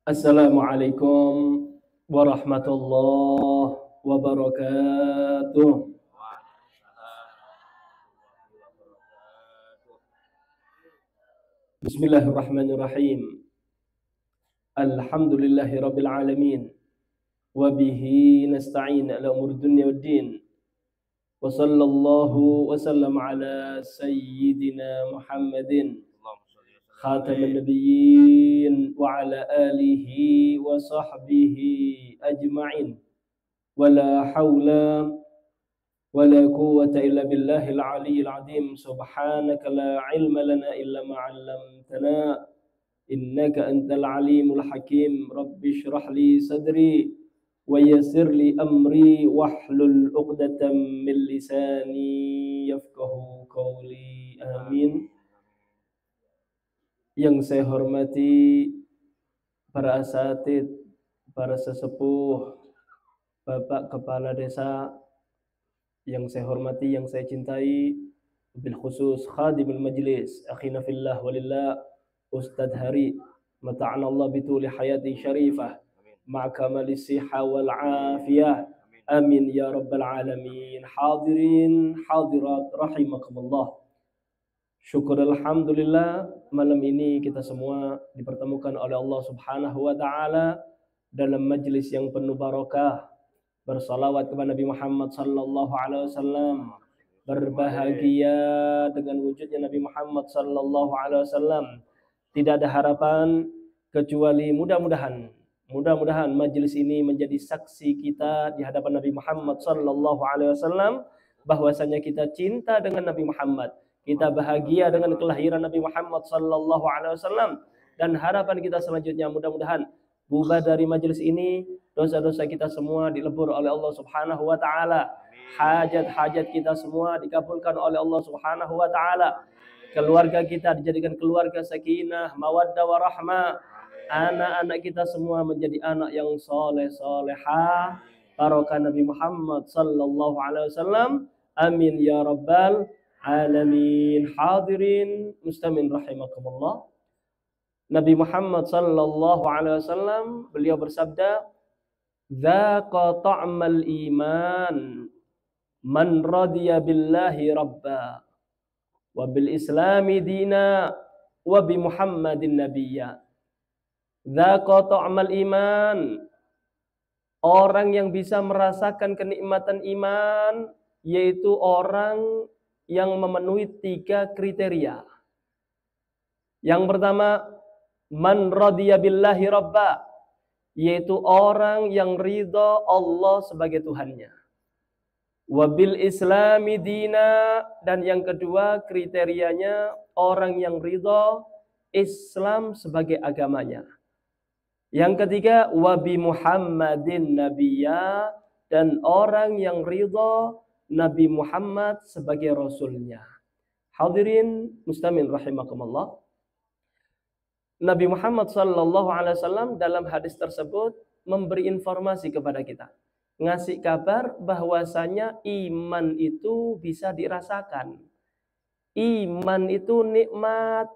Assalamualaikum warahmatullahi wabarakatuh. Bismillahirrahmanirrahim. Alhamdulillahi rabbil alamin. Wabihi nasta'in ala umur dunya waddin. Wa sallallahu wa sallam ala sayyidina Muhammadin khataman nabiyyin wa ala alihi wa sahbihi ajma'in. Wala hawla wala quwwata illa billahil aliyyil azim. Subhanaka la ilma lana illa ma 'allamtana innaka antal alimul hakim. Rabbi shrah li sadri wa yassir li amri wahlul 'uqdatam min lisani yafqahu qawli. Amin. Yang saya hormati para asatid, para sesepuh, Bapak Kepala Desa yang saya hormati, yang saya cintai, bil khusus khadimul majlis, akhina fillah walillah, Ustadz Hari, mata'ana Allah bituli hayati syarifah, ma'kamali siha wal afiyah, amin ya rabbal alamin. Hadirin hadirat rahimakumullah. Syukur alhamdulillah, malam ini kita semua dipertemukan oleh Allah Subhanahu wa taala dalam majlis yang penuh barakah. Bersalawat kepada Nabi Muhammad sallallahu alaihi wasallam. Berbahagia dengan wujudnya Nabi Muhammad sallallahu alaihi wasallam. Tidak ada harapan kecuali mudah-mudahan majlis ini menjadi saksi kita di hadapan Nabi Muhammad sallallahu alaihi wasallam bahwasanya kita cinta dengan Nabi Muhammad. Kita bahagia dengan kelahiran Nabi Muhammad sallallahu alaihi wasallam, dan harapan kita selanjutnya mudah-mudahan bubar dari majelis ini dosa-dosa kita semua dilebur oleh Allah Subhanahu wa taala. Hajat-hajat kita semua dikabulkan oleh Allah Subhanahu wa taala. Keluarga kita dijadikan keluarga sakinah, mawaddah warahmah. Anak-anak kita semua menjadi anak yang soleh solehah. Barokah Nabi Muhammad sallallahu alaihi wasallam. Amin ya rabbal alamin. Hadirin mustamin rahimakumullah. Nabi Muhammad sallallahu alaihi wasallam beliau bersabda, "Dzaqa ta'mal iman man radiya billahi rabba wa bil islami dina wa bi Muhammadin nabiyya." Dzaqa ta'mal iman, orang yang bisa merasakan kenikmatan iman yaitu orang yang memenuhi 3 kriteria. Yang pertama, man radiya billahi rabba, yaitu orang yang ridha Allah sebagai Tuhannya. Wabil islami dina, dan yang kedua kriterianya orang yang ridha Islam sebagai agamanya. Yang ketiga, wabi Muhammadin nabiyya, dan orang yang ridha Nabi Muhammad sebagai Rasulnya. Hadirin mustamin rahimakumullah. Nabi Muhammad sallallahu alaihi wasallam dalam hadis tersebut memberi informasi kepada kita, ngasih kabar bahwasanya iman itu bisa dirasakan. Iman itu nikmat.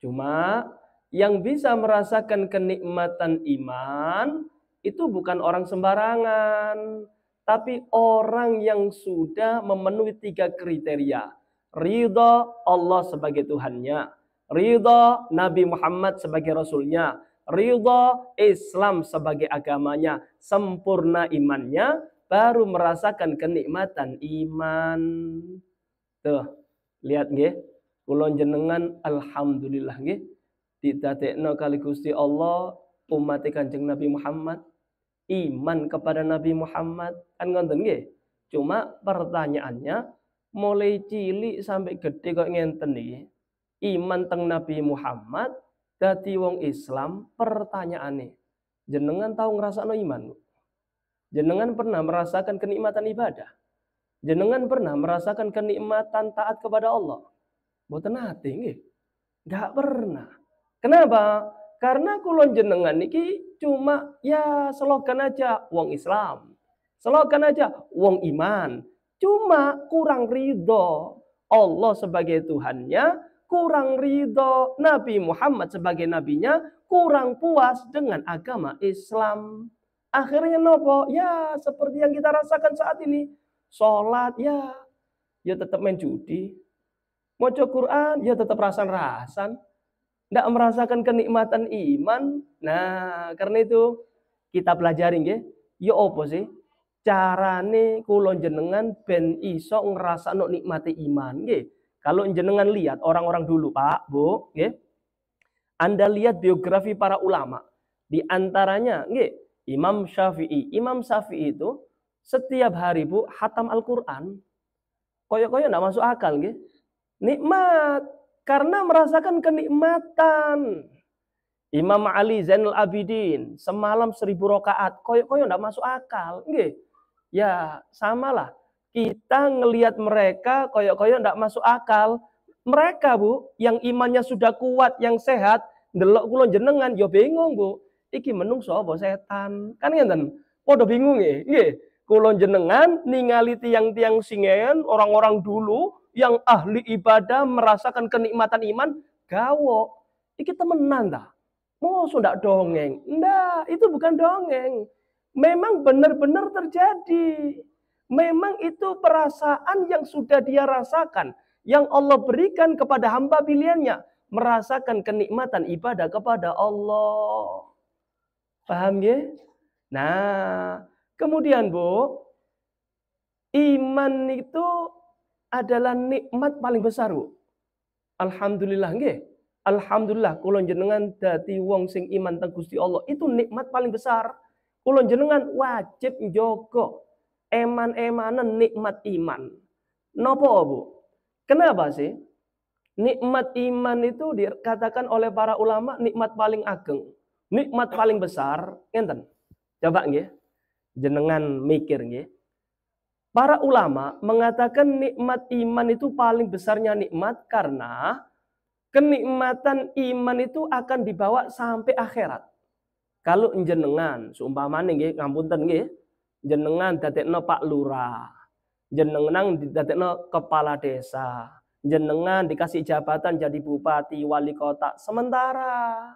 Cuma yang bisa merasakan kenikmatan iman itu bukan orang sembarangan, tapi orang yang sudah memenuhi 3 kriteria. Ridha Allah sebagai Tuhannya, ridha Nabi Muhammad sebagai Rasulnya, ridha Islam sebagai agamanya, sempurna imannya, baru merasakan kenikmatan iman. Tuh, lihat nggih, kula jenengan alhamdulillah nggih didadekno kali Gusti Allah umat Kanjeng Nabi Muhammad, iman kepada Nabi Muhammad, kan ngoten nggih. Cuma pertanyaannya, mulai cilik sampai gede kok ngenten niki, iman teng Nabi Muhammad, dadi wong Islam, pertanyaane, jenengan tahu ngrasakno iman? Jenengan pernah merasakan kenikmatan ibadah? Jenengan pernah merasakan kenikmatan taat kepada Allah? Mboten nate nggih. Enggak pernah. Kenapa? Karena kulon jenengan niki cuma ya slogan aja wong Islam. Slogan aja wong iman. Cuma kurang ridho Allah sebagai Tuhannya, kurang ridho Nabi Muhammad sebagai nabinya, kurang puas dengan agama Islam. Akhirnya nopo? Ya seperti yang kita rasakan saat ini. Sholat ya tetap main judi. Maca Quran ya tetap rasan-rasan. Tidak merasakan kenikmatan iman. Nah, karena itu kita pelajari nggih. Ya apa sih? Carane kula jenengan ben iso ngrasakno nikmati iman nggih. Kalau jenengan lihat orang-orang dulu, Pak, Bu, nggih. Anda lihat biografi para ulama. Di antaranya nggih, Imam Syafi'i. Imam Syafi'i itu setiap hari, Bu, khatam Al-Qur'an. Koyo-koyo enggak masuk akal nggih. Nikmat karena merasakan kenikmatan. Imam Ali Zainal Abidin semalam 1000 rakaat. Koyo-koyo enggak masuk akal nggih. Ya, samalah. Kita ngelihat mereka koyo-koyo enggak masuk akal. Mereka, Bu, yang imannya sudah kuat, yang sehat, ndelok kula jenengan ya bingung, Bu. Iki menungso apa setan? Kan ngenten. Padha bingung nggih. Kula jenengan ningali tiang-tiang singen, orang-orang dulu yang ahli ibadah merasakan kenikmatan iman, gawo. Iki temenan ta? Mosok ndak dongeng? Ndak, itu bukan dongeng. Memang benar-benar terjadi. Memang itu perasaan yang sudah dia rasakan. Yang Allah berikan kepada hamba pilihannya. Merasakan kenikmatan ibadah kepada Allah. Paham ya? Nah, kemudian Bu, iman itu adalah nikmat paling besar, Bu. Alhamdulillah nggih. Alhamdulillah kula jenengan dadi wong sing iman teng Gusti Allah. Itu nikmat paling besar. Kula jenengan wajib njaga eman-emanen nikmat iman. Napa, Bu? Kenapa sih? Nikmat iman itu dikatakan oleh para ulama nikmat paling ageng, nikmat paling besar, ngenten. Coba nggih, jenengan mikir nggih. Para ulama mengatakan nikmat iman itu paling besarnya nikmat karena kenikmatan iman itu akan dibawa sampai akhirat. Kalau jenengan seumpamane nggih, ngapunten nggih, jenengan dadekno Pak Lurah, jenengan dadekno kepala desa, jenengan dikasih jabatan jadi bupati, wali kota sementara.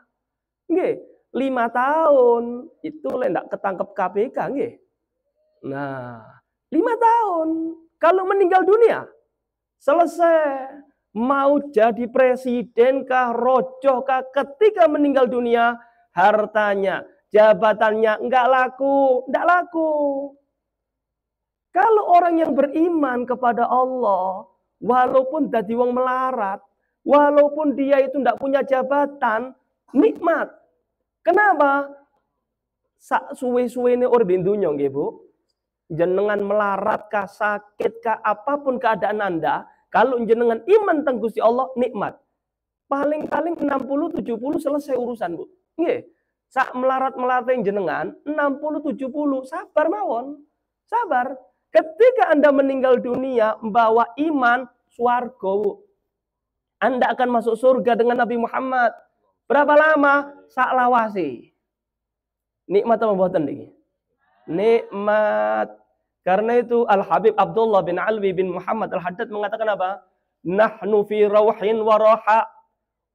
Nggih, 5 tahun itu lek ndak ketangkep KPK nggih. Nah, 5 tahun. Kalau meninggal dunia, selesai. Mau jadi presiden kah, rojo kah, ketika meninggal dunia, hartanya, jabatannya enggak laku. Kalau orang yang beriman kepada Allah, walaupun dadi wong melarat, walaupun dia itu enggak punya jabatan, nikmat. Kenapa? Sak suwe-suwene urip dunya nggih, Bu. Jenengan melarat kah, sakit kah, apapun keadaan Anda, kalau jenengan iman teng Gusti Allah, nikmat. Paling-paling 60-70 selesai urusan, Bu. Nggih. Sak melarat-melarat jenengan 60-70 sabar mawon. Sabar. Ketika Anda meninggal dunia membawa iman, swarga, Bu. Anda akan masuk surga dengan Nabi Muhammad. Berapa lama? Sak lawase. Nikmat apa mboten niki? Nikmat. Karena itu Al-Habib Abdullah bin Alwi bin Muhammad Al-Haddad mengatakan apa? Nahnu fi rawhin wa raha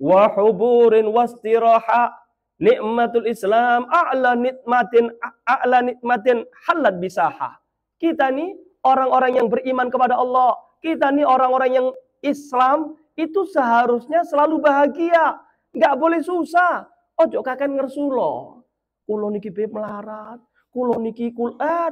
wa huburin wa istiraha. Nikmatul Islam a'la nikmatin halat bisaha. Kita nih orang-orang yang beriman kepada Allah. Kita nih orang-orang yang Islam itu seharusnya selalu bahagia. Nggak boleh susah. Ojo kaken ngersulo. Kulo niki beb melarat. Kulo niki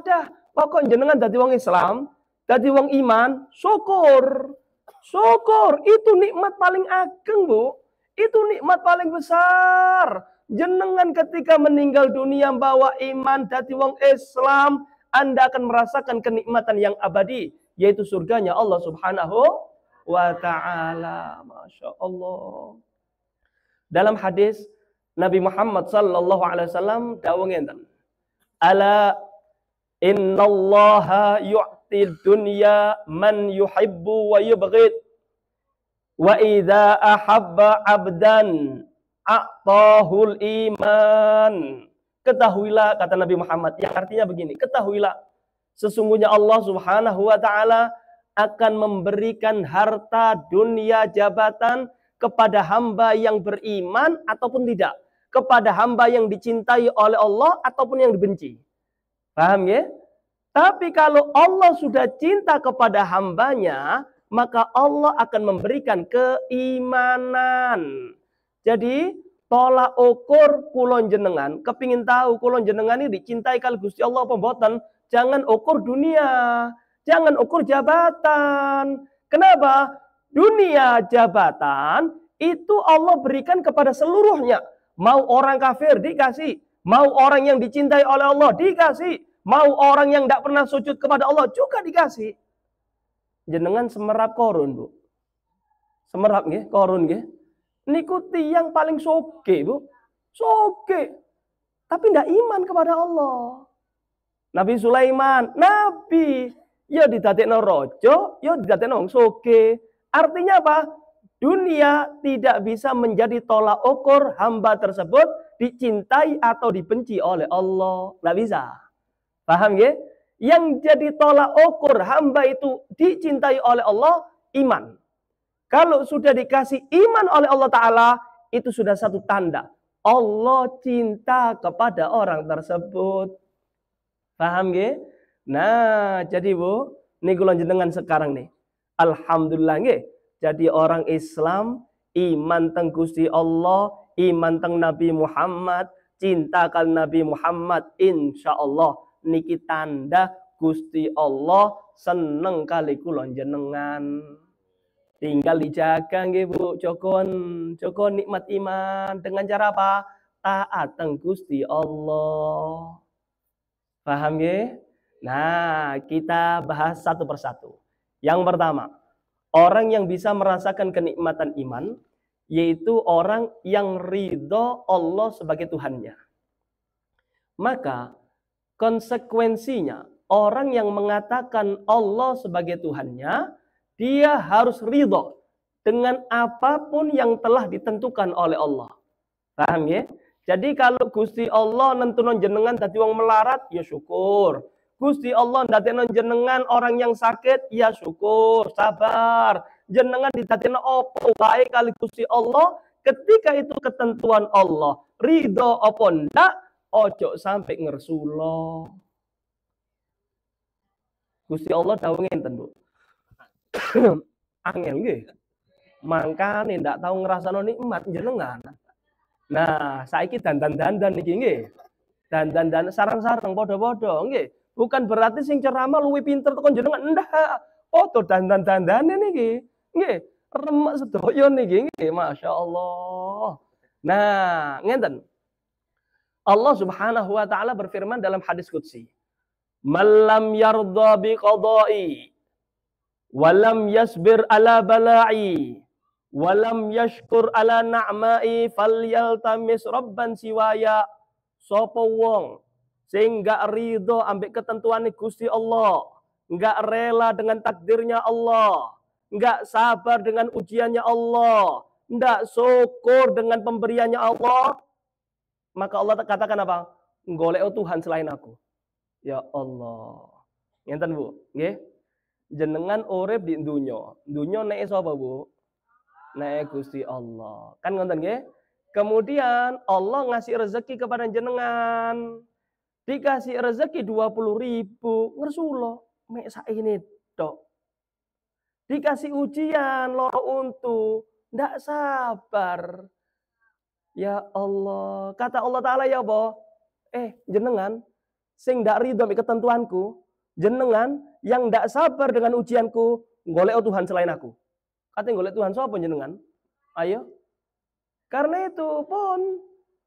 dah. Pokok jenengan dadi wong Islam, dadi wong iman, syukur. Syukur itu nikmat paling ageng, Bu. Itu nikmat paling besar. Jenengan ketika meninggal dunia bawa iman dadi wong Islam, Anda akan merasakan kenikmatan yang abadi, yaitu surganya Allah Subhanahu wa taala. Masya Allah. Dalam hadis Nabi Muhammad sallallahu alaihi wasallam dawuh ngenten. Ala innallaha yu'ti dunya man yuhibbu wa yubghid wa idza ahabba 'abdan a'tahul iman. Ketahuilah, kata Nabi Muhammad, yang artinya begini, ketahuilah sesungguhnya Allah Subhanahu wa taala akan memberikan harta, dunia, jabatan kepada hamba yang beriman ataupun tidak, kepada hamba yang dicintai oleh Allah ataupun yang dibenci. Paham ya? Tapi kalau Allah sudah cinta kepada hambanya, maka Allah akan memberikan keimanan. Jadi tolak ukur kulon jenengan, kepingin tahu kulon jenengan ini dicintai kali Gusti Allah apa mboten, jangan ukur dunia, jangan ukur jabatan. Kenapa? Dunia, jabatan itu Allah berikan kepada seluruhnya. Mau orang kafir dikasih, mau orang yang dicintai oleh Allah dikasih, mau orang yang tidak pernah sujud kepada Allah juga dikasih. Jenengan semerap korun, Bu. Semerap nggih, korun nggih. Niku tiyang paling soge, Bu. Soge. Tapi tidak iman kepada Allah. Nabi Sulaiman, nabi, ya didadekno raja, ya didadekno wong soge. Artinya apa? Dunia tidak bisa menjadi tolak ukur hamba tersebut dicintai atau dibenci oleh Allah. Nggak bisa. Paham ya? Yang jadi tolak ukur hamba itu dicintai oleh Allah, iman. Kalau sudah dikasih iman oleh Allah Ta'ala, itu sudah satu tanda. Allah cinta kepada orang tersebut. Paham ya? Nah, jadi Bu, ini kula jenengan sekarang nih. Alhamdulillah nggih. Jadi orang Islam, iman teng Gusti Allah, iman teng Nabi Muhammad, cinta kal Nabi Muhammad, insya Allah niki tanda Gusti Allah seneng kali kula jenengan. Tinggal dijaga nggih Bu, jokon nikmat iman dengan cara apa? Taat teng Gusti Allah. Paham nggih? Nah, kita bahas satu persatu. Yang pertama, orang yang bisa merasakan kenikmatan iman yaitu orang yang ridho Allah sebagai Tuhannya. Maka konsekuensinya orang yang mengatakan Allah sebagai Tuhannya, dia harus ridho dengan apapun yang telah ditentukan oleh Allah. Paham ya? Jadi kalau Gusti Allah nentunon jenengan dadi wong melarat, ya syukur. Gusti Allah ndadekno jenengan orang yang sakit, ya syukur, sabar. Jenengan didadekno opo wae kali Gusti Allah, ketika itu ketentuan Allah. Ridho apa ndak, ojo sampai ngersulo. Gusti Allah dawuh ngenten, Bu. Angel nggih. Mangkane ndak tahu ngrasano nikmat jenengan. Nah, saiki dandan-dandan iki nggih. Dandan-dandan sarang-sarang padha-padha nggih. Bukan berarti sing ceramah luwih pinter tekan jenengan, ndak. Foto dandan-dandane niki. Nggih, remek sedaya niki nggih, masyaallah. Nah, ngenten. Allah Subhanahu wa taala berfirman dalam hadis qudsi, "Malam yardha bi qada'i walam yasbir ala bala'i walam yashkur ala na'mai falyaltamis rabban siwaya." Sapa wong sing gak ridho ambek ketentuan Gusti Allah, gak rela dengan takdirnya Allah, gak sabar dengan ujiannya Allah, gak syukur dengan pemberiannya Allah, maka Allah katakan apa? Golek Tuhan selain aku. Ya Allah. Ngenten Bu, nggih. Jenengan urip di dunya. Dunya nek sapa, Bu? Nek Gusti Allah. Kan ngoten nggih? Kemudian Allah ngasih rezeki kepada jenengan. Dikasih rezeki 20.000, ngersulo mek saiki tok. Dikasih ujian loro untu, ndak sabar. Ya Allah, kata Allah Ta'ala ya apa? Jenengan sing ndak ridho mek ketentuanku, jenengan yang ndak sabar dengan ujianku, golek Tuhan selain aku. Katanya golek Tuhan sapa jenengan? Ayo. Karena itu pun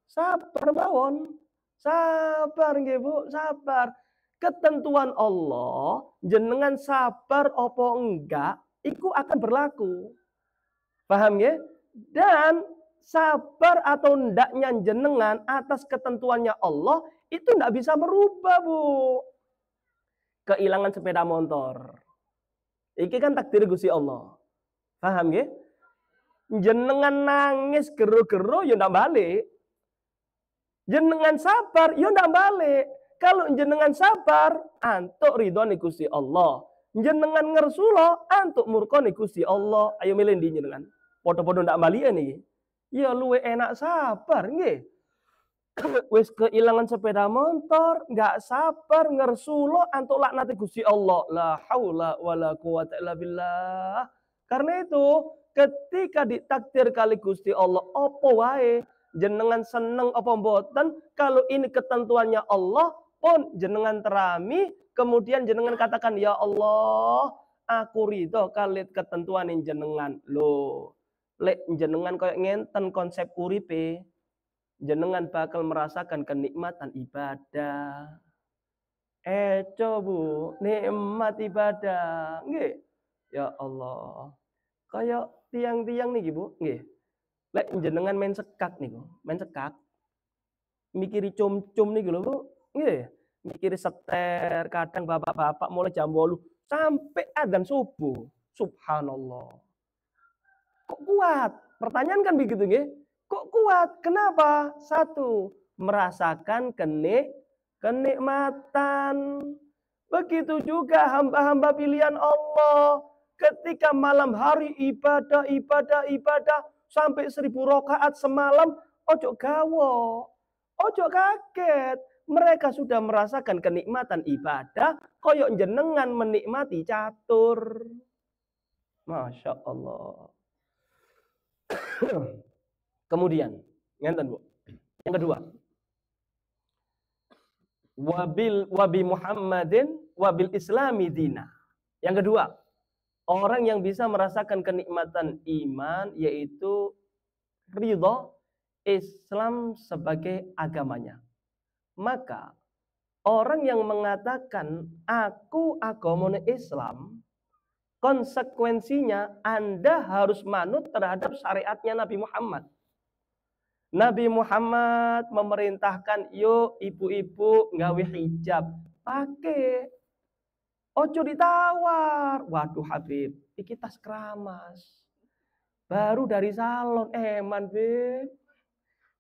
sabar mawon. Sabar nggih Bu, sabar. Ketentuan Allah, jenengan sabar apa enggak, itu akan berlaku. Paham ya? Dan sabar atau ndaknya jenengan atas ketentuannya Allah, itu ndak bisa merubah, Bu. Kehilangan sepeda motor. Iki kan takdir Gusti Allah. Paham ya? Jenengan nangis gero-gero ya ndak balik. Jenengan sabar ya ndak balik. Kalau jenengan sabar antuk ridhone Gusti Allah. Jenengan ngersulo antuk murkone Gusti Allah. Ayo milih ndi jenengan? Podo-podo ndak balian iki. Ya luwe enak sabar nggih. Wis keilangan sepeda motor, nggak sabar ngersulo antuk laknate Gusti Allah. La haula wala quwata illa billah. Karena itu, ketika ditakdir kali Gusti Allah, opo wae jenengan seneng apa mboten, kalau ini ketentuannya Allah pun jenengan terami, kemudian jenengan katakan ya Allah, aku ridho kali ketentuan jenengan. Loh, lek jenengan koyo ngenten konsep uripe, jenengan bakal merasakan kenikmatan ibadah. Bu, nikmat ibadah. Nggih. Ya Allah. Kayak tiang-tiang nih Bu, nggih. Lek jenengan main sekak niku, main sekak. Mikiri cum-cum niku lho Bu. Nggih. Mikiri seter, kadang bapak-bapak mulai jam 8 sampai adzan subuh. Subhanallah. Kok kuat? Pertanyaan kan begitu nggih. Kok kuat? Kenapa? Satu, merasakan kenikmatan. Begitu juga hamba-hamba pilihan Allah. Ketika malam hari ibadah sampai 1000 rakaat semalam, ojo gawo, ojo kaget. Mereka sudah merasakan kenikmatan ibadah, koyok jenengan menikmati catur. Masya Allah. Kemudian, ngenten Bu. Yang kedua, wabi Muhammadin wabil Islami dina. Yang kedua, orang yang bisa merasakan kenikmatan iman yaitu ridho Islam sebagai agamanya. Maka orang yang mengatakan aku agamane Islam, konsekuensinya Anda harus manut terhadap syariatnya Nabi Muhammad. Nabi Muhammad memerintahkan, yuk ibu-ibu nggawe hijab, pakai. Ojo ditawar. Waduh Habib, iki tas keramas. Baru dari salon, eman Beb.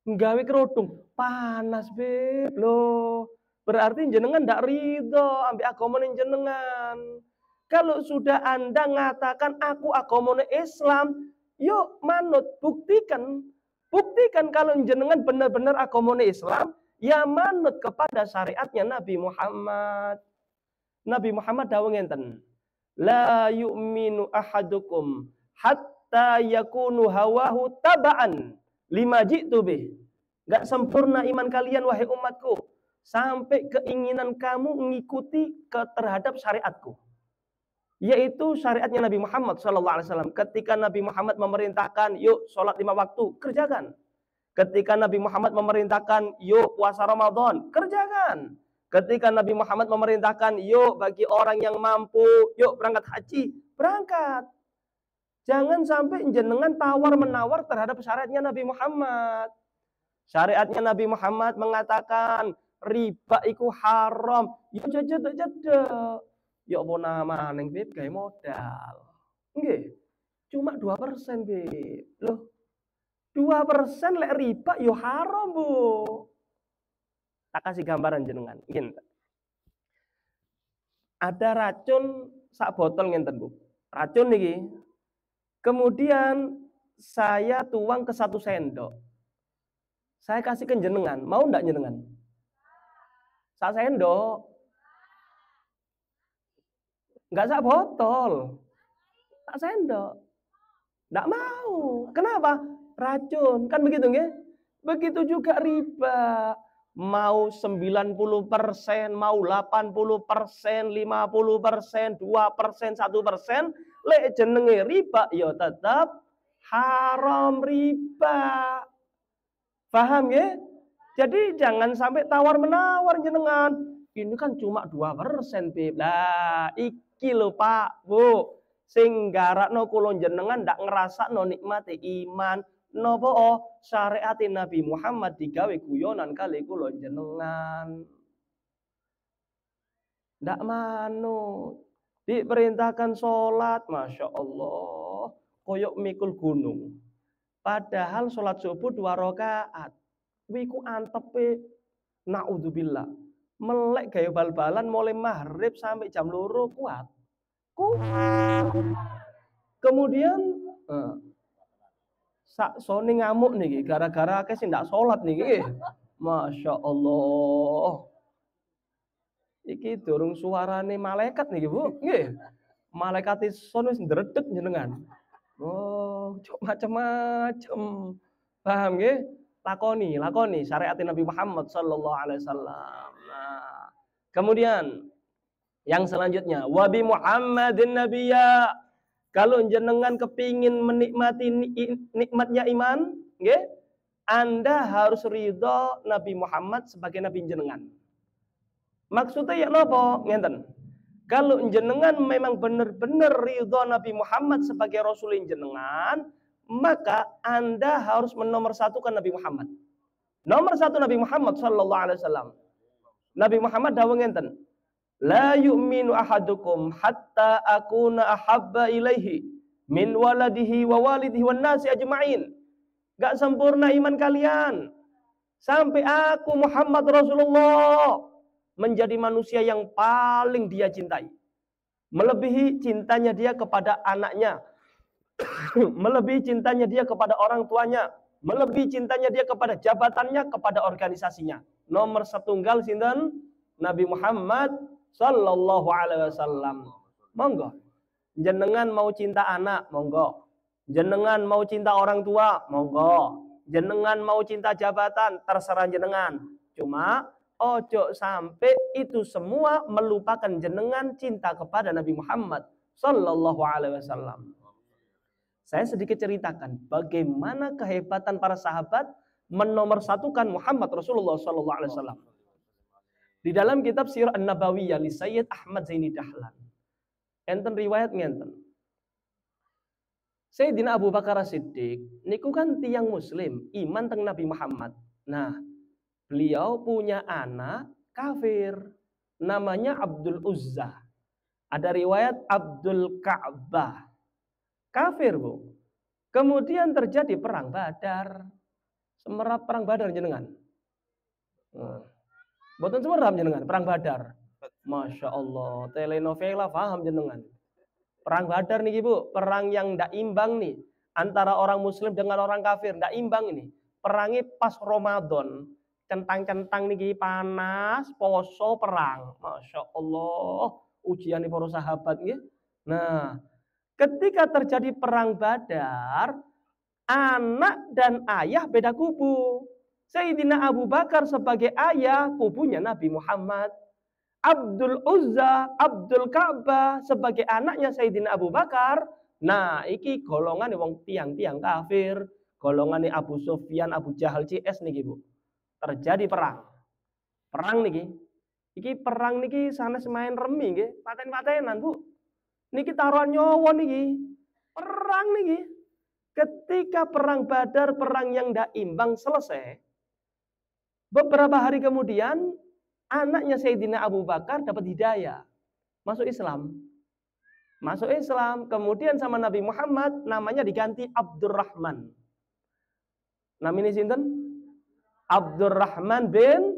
Nggawe kerudung, panas Beb. Loh, berarti jenengan ndak ridho ambek agamane jenengan. Kalau sudah Anda ngatakan aku agamane Islam, yuk manut, buktikan. Buktikan kalau jenengan benar-benar agamane Islam, ya manut kepada syariatnya Nabi Muhammad. Nabi Muhammad dawuh ngenten, la yu'minu ahadukum hatta yakunu hawahu taba'an lima ji'tu bih. Gak sempurna iman kalian wahai umatku sampai keinginan kamu mengikuti terhadap syariatku. Yaitu syariatnya Nabi Muhammad SAW. Ketika Nabi Muhammad memerintahkan, yuk sholat 5 waktu, kerjakan. Ketika Nabi Muhammad memerintahkan, yuk puasa Ramadan, kerjakan. Ketika Nabi Muhammad memerintahkan, yuk bagi orang yang mampu, yuk berangkat haji, berangkat. Jangan sampai jenengan tawar-menawar terhadap syariatnya Nabi Muhammad. Syariatnya Nabi Muhammad mengatakan, riba iku haram. Ya jeda-jeda. Ya apa nama neng Beb gawe modal. Nggih. Cuma 2%, Beb. Loh, 2% lek riba yo haram, Bu. Tak kasih gambaran jenengan. Ngene. Ada racun sak botol ngenten, Bu. Racun niki. Kemudian saya tuang ke 1 sendok. Saya kasih ke jenengan. Mau ndak jenengan? Sak sendok. Enggak sak botol. Sak sendok. Ndak mau. Kenapa? Racun. Kan begitu nggih? Begitu juga riba. Mau 90%, mau 80%, 50%, 2%, 1%, lek jenenge riba ya tetap haram riba. Paham ya? Jadi jangan sampai tawar-menawar jenengan. Ini kan cuma 2%, Beb. Lah, iki lho Pak, Bu. Sing garakno kula jenengan ndak ngrasakno nikmate iman. Napa syariat Nabi Muhammad digawe guyonan kali kula jenengan. Ndak manut. Diperintahkan sholat, Masya Allah, koyok mikul gunung. Padahal sholat subuh 2 rakaat. Wiku antepe, naudzubillah. Melek gaya bal-balan mulai maghrib sampai jam 2 kuat. Kemudian sak sone ngamuk niki gara-gara akeh sing ndak salat niki. Masya Allah. Iki durung suarane malaikat niki, Bu. Nggih. Malaikat ison wis ndredeg jenengan. Oh, cok macem-macem. Paham nggih? Lakoni syariat Nabi Muhammad sallallahu alaihi wasallam. Nah, kemudian yang selanjutnya, wa bi Muhammadin nabiyya. Kalau jenengan kepingin menikmati nikmatnya iman, nggih, Anda harus ridho Nabi Muhammad sebagai nabi jenengan. Maksudnya ya napa? Ngenten. Kalau jenengan memang benar-benar ridho Nabi Muhammad sebagai rasul jenengan, maka Anda harus menomorsatukan Nabi Muhammad. Nomor satu Nabi Muhammad sallallahu alaihi wasallam. Nabi Muhammad dawuh ngenten. La yu'minu ahadukum hatta akuna ahabba ilaihi min waladihi wa walidihi wan nasi ajma'in. Gak sempurna iman kalian sampai aku Muhammad Rasulullah menjadi manusia yang paling dia cintai. Melebihi cintanya dia kepada anaknya, melebihi cintanya dia kepada orang tuanya, melebihi cintanya dia kepada jabatannya, kepada organisasinya. Nomor setunggal sinten? Nabi Muhammad sallallahu alaihi wasallam. Monggo. Jenengan mau cinta anak, monggo. Jenengan mau cinta orang tua, monggo. Jenengan mau cinta jabatan, terserah jenengan. Cuma ojo sampai itu semua melupakan jenengan cinta kepada Nabi Muhammad sallallahu alaihi wasallam. Saya sedikit ceritakan bagaimana kehebatan para sahabat menomorsatukan Muhammad Rasulullah sallallahu alaihi wasallam. Di dalam kitab Sirah An-Nabawiyah li Sayyid Ahmad Zaini Dahlan. Enten riwayat ngenten. Sayyidina Abu Bakar As-Siddiq niku kan tiyang muslim, iman teng Nabi Muhammad. Nah, beliau punya anak kafir namanya Abdul Uzza. Ada riwayat Abdul Ka'bah. Kafir, Bu. Kemudian terjadi perang Badar. Semerap perang Badar jenengan. Boten semerap jenengan perang Badar. Masya Allah, telenovela paham jenengan. Perang Badar nih Bu, perang yang ndak imbang nih antara orang muslim dengan orang kafir, ndak imbang ini. Perangnya pas Ramadan, centang-centang nih panas, poso perang. Masya Allah, ujian nih para sahabat nih. Nah, ketika terjadi perang Badar, anak dan ayah beda kubu. Sayyidina Abu Bakar sebagai ayah, kubunya Nabi Muhammad. Abdul Uzza, Abdul Ka'bah sebagai anaknya Sayyidina Abu Bakar. Nah, iki golongan wong tiang-tiang kafir, golongan Abu Sufyan, Abu Jahal CS niki, Bu. Terjadi perang. Perang niki. Iki perang niki sanes main remi nggih, paten-patenan, Bu. Niki taruhan nyawa niki. Perang niki. Ketika perang Badar, perang yang ndak imbang selesai, beberapa hari kemudian anaknya Sayyidina Abu Bakar dapat hidayah, masuk Islam. Masuk Islam, kemudian sama Nabi Muhammad namanya diganti Abdurrahman. Namanya sinten? Abdurrahman bin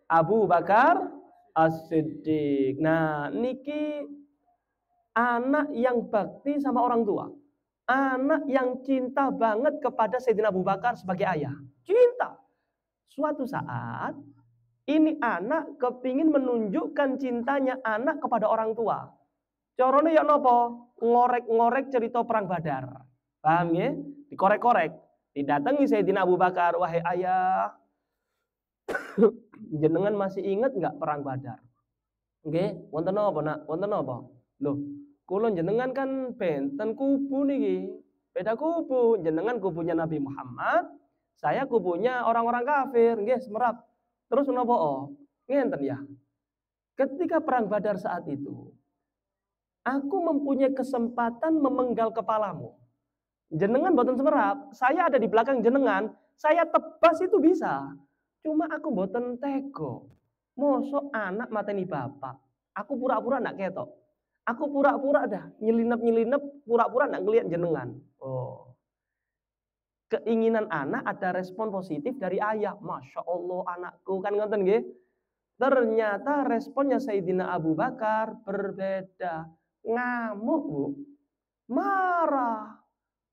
Abu Bakar As-Siddiq. Nah, niki anak yang bakti sama orang tua. Anak yang cinta banget kepada Sayyidina Abu Bakar sebagai ayah. Cinta. Suatu saat, ini anak kepingin menunjukkan cintanya anak kepada orang tua. Corone ya nopo? Ngorek-ngorek cerita perang Badar. Paham ya? Dikorek-korek. Didatangi Sayyidina Abu Bakar, wahai ayah, jenengan masih ingat nggak perang Badar? Nggih, wonten napa nak? Wonten napa? Loh, kula jenengan kan benten kubu niki. Beda kubu. Jenengan kubunya Nabi Muhammad, saya kubunya orang-orang kafir. Nggih, semerap. Terus napa? Oh, ngenten ya. Ketika perang Badar saat itu, aku mempunyai kesempatan memenggal kepalamu. Jenengan boten semerap, saya ada di belakang jenengan, saya tebas itu bisa. Cuma aku boten tego. Mosok anak mateni bapak. Aku pura-pura ndak ketok. Aku pura-pura dah nyelinap-nyelinap, pura-pura ndak ngelihat jenengan. Oh. Keinginan anak ada respon positif dari ayah. Masya Allah anakku, kan ngoten nggih. Ternyata responnya Sayyidina Abu Bakar berbeda. Ngamuk, Bu. Marah.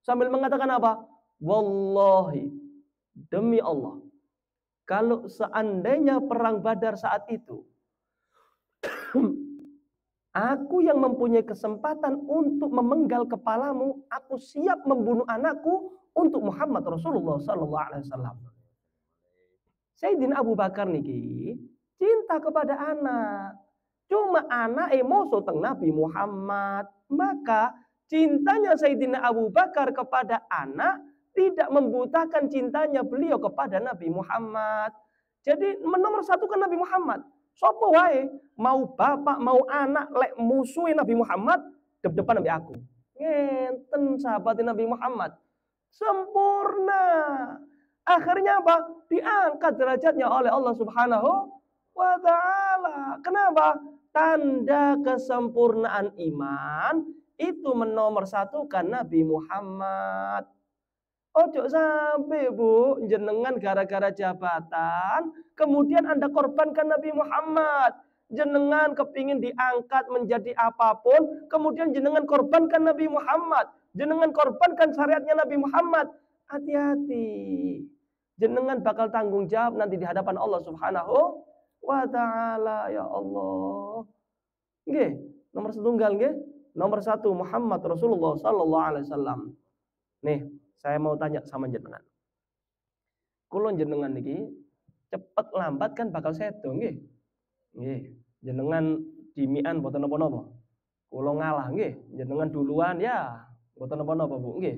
Sambil mengatakan apa? Wallahi, demi Allah, kalau seandainya perang Badar saat itu, aku yang mempunyai kesempatan untuk memenggal kepalamu, aku siap membunuh anakku untuk Muhammad Rasulullah sallallahu alaihi wasallam. Sayyidina Abu Bakar niki cinta kepada anak. Cuma anak emosi teng Nabi Muhammad. Maka cintanya Sayyidina Abu Bakar kepada anak tidak membutakan cintanya beliau kepada Nabi Muhammad. Jadi nomor satu kan Nabi Muhammad. Sopo wae mau bapak mau anak lek musuhin Nabi Muhammad depan Nabi aku. Ngenten sahabat Nabi Muhammad. Sempurna. Akhirnya apa? Diangkat derajatnya oleh Allah Subhanahu wa ta'ala. Kenapa? Tanda kesempurnaan iman itu menomorsatukan Nabi Muhammad. Ojo sampai Bu, jenengan gara-gara jabatan, kemudian Anda korbankan Nabi Muhammad. Jenengan kepingin diangkat menjadi apapun, kemudian jenengan korbankan Nabi Muhammad. Jenengan korbankan syariatnya Nabi Muhammad. Hati-hati. Jenengan bakal tanggung jawab nanti di hadapan Allah Subhanahu wa ta'ala. Ya Allah. Nggih, nomor setunggal nggih. Nomor satu Muhammad Rasulullah sallallahu alaihi wasallam. Nih, saya mau tanya sama jenengan. Kulo jenengan niki cepet lambat kan bakal sedo nggih. Nggih, jenengan dimian mboten napa-napa. Kulo ngalah nggih, jenengan duluan ya mboten napa-napa Bu nggih.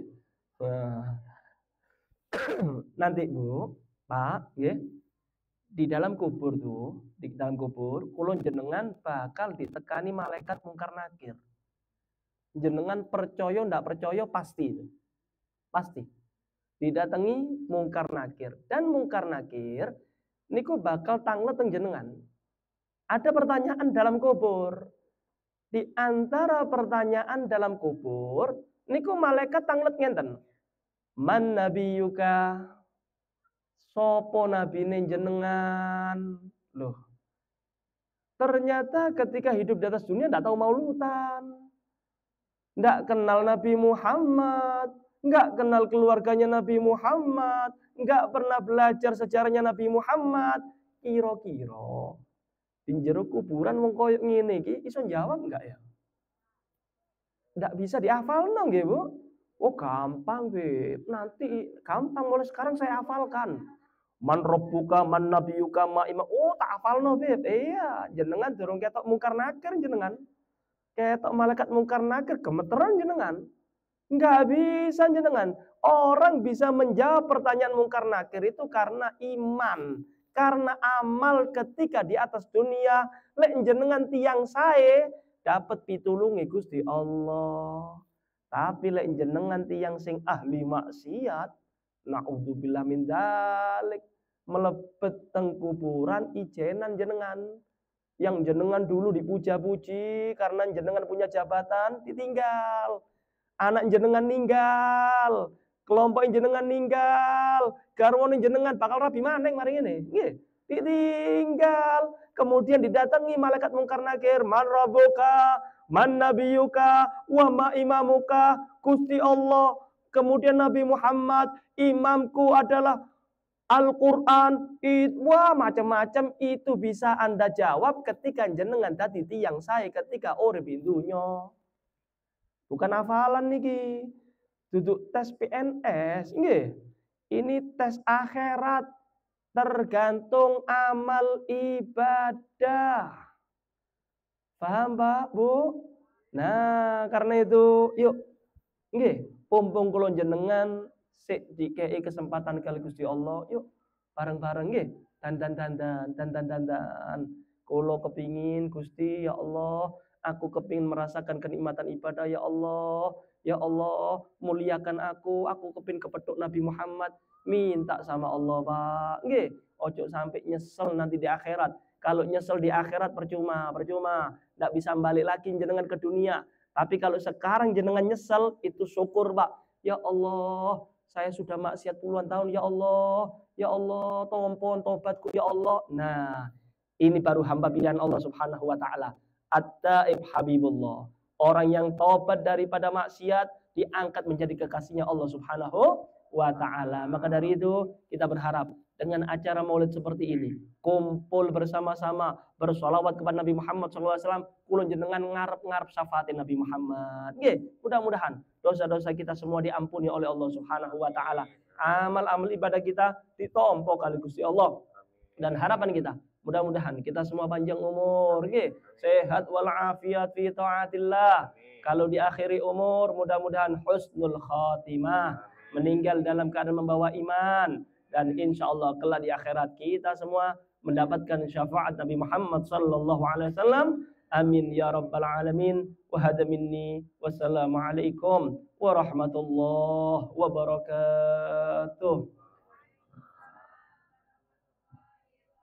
Nanti Bu, Pak, nggih. Di dalam kubur tuh, di dalam kubur, kulo jenengan bakal ditekani malaikat mungkar nakir. Jenengan percaya ndak percaya pasti itu. Pasti. Didatangi mungkar nakir. Dan mungkar nakir niku bakal tanglet teng jenengan. Ada pertanyaan dalam kubur. Di antara pertanyaan dalam kubur niku malaikat tanglet ngenten. Man nabiyuka? Sopo nabine jenengan? Loh. Ternyata ketika hidup di atas dunia ndak tahu maulutan. Ndak kenal Nabi Muhammad, nggak kenal keluarganya Nabi Muhammad, nggak pernah belajar sejarahnya Nabi Muhammad. Kira-kira di jero kuburan wong koyo ngene iki iso jawab enggak ya? Ndak bisa dihafalno nggih, Bu. Oh, gampang, Beb. Nanti gampang mulai sekarang saya hafalkan. Man rabbuka, man nabiyuka, ma imam. Oh, tak hafalno, Beb. Iya, jenengan durung ketok mungkar nakir jenengan. Ketok malaikat mungkar nakir gemeteran jenengan. Nggak bisa jenengan. Orang bisa menjawab pertanyaan mungkar nakir itu karena iman. Karena amal ketika di atas dunia. Lek jenengan tiang sae dapat pitulungi Gusti Allah. Tapi lek jenengan tiang sing ahli maksiat. Na'udzubillah min dzalik. Melebet teng kuburan ijenan jenengan. Yang jenengan dulu dipuja-puji karena jenengan punya jabatan ditinggal. Anak jenengan ninggal, kelompok jenengan ninggal, garwane jenengan bakal rabi maneng mari ngene. Nggih, ditinggal. Kemudian didatangi malaikat mungkar nakir, man rabbuka, man nabiyuka, wa ma imamuka, Gusti Allah. Kemudian Nabi Muhammad, imamku adalah Al-Quran. Wah, macam-macam itu bisa Anda jawab ketika jenengan dadi tiyang sae ketika urip dunya. Bukan hafalan niki. Duduk tes PNS, nggih. Ini tes akhirat. Tergantung amal ibadah. Paham, Pak, Bu? Nah, karena itu yuk nggih, pumpung kula jenengan sik dikei kesempatan kali Gusti Allah, yuk bareng-bareng nggih. Dandan. Kula kepingin Gusti ya Allah, aku kepingin merasakan kenikmatan ibadah ya Allah. Ya Allah, muliakan aku kepingin kepethuk Nabi Muhammad. Minta sama Allah, Pak. Nggih, ojo sampai nyesel nanti di akhirat. Kalau nyesel di akhirat percuma. Ndak bisa balik lagi jenengan ke dunia. Tapi kalau sekarang jenengan nyesel, itu syukur, Pak. Ya Allah, saya sudah maksiat puluhan tahun, ya Allah. Ya Allah, tompon tobatku, ya Allah. Nah, ini baru hamba pilihan Allah Subhanahu wa ta'ala. At-taib habibullah. Orang yang tobat daripada maksiat, diangkat menjadi kekasihnya Allah Subhanahu wa taala. Maka dari itu kita berharap dengan acara Maulid seperti ini, kumpul bersama-sama bersolawat kepada Nabi Muhammad SAW, kulun jenengan ngarep-ngarep syafaatin Nabi Muhammad. Nggih, mudah-mudahan dosa-dosa kita semua diampuni oleh Allah Subhanahu wa taala. Amal-amal ibadah kita ditompo kali Gusti Allah. Dan harapan kita, mudah-mudahan kita semua panjang umur, nggih, sehat walafiat fi taatillah. Kalau di akhiri umur, mudah-mudahan husnul khatimah, meninggal dalam keadaan membawa iman, dan insya Allah kelak di akhirat kita semua mendapatkan syafaat Nabi Muhammad sallallahu alaihi wasallam. Amin ya rabbal alamin. Wa hada minni. Wassalamualaikum warahmatullahi wabarakatuh.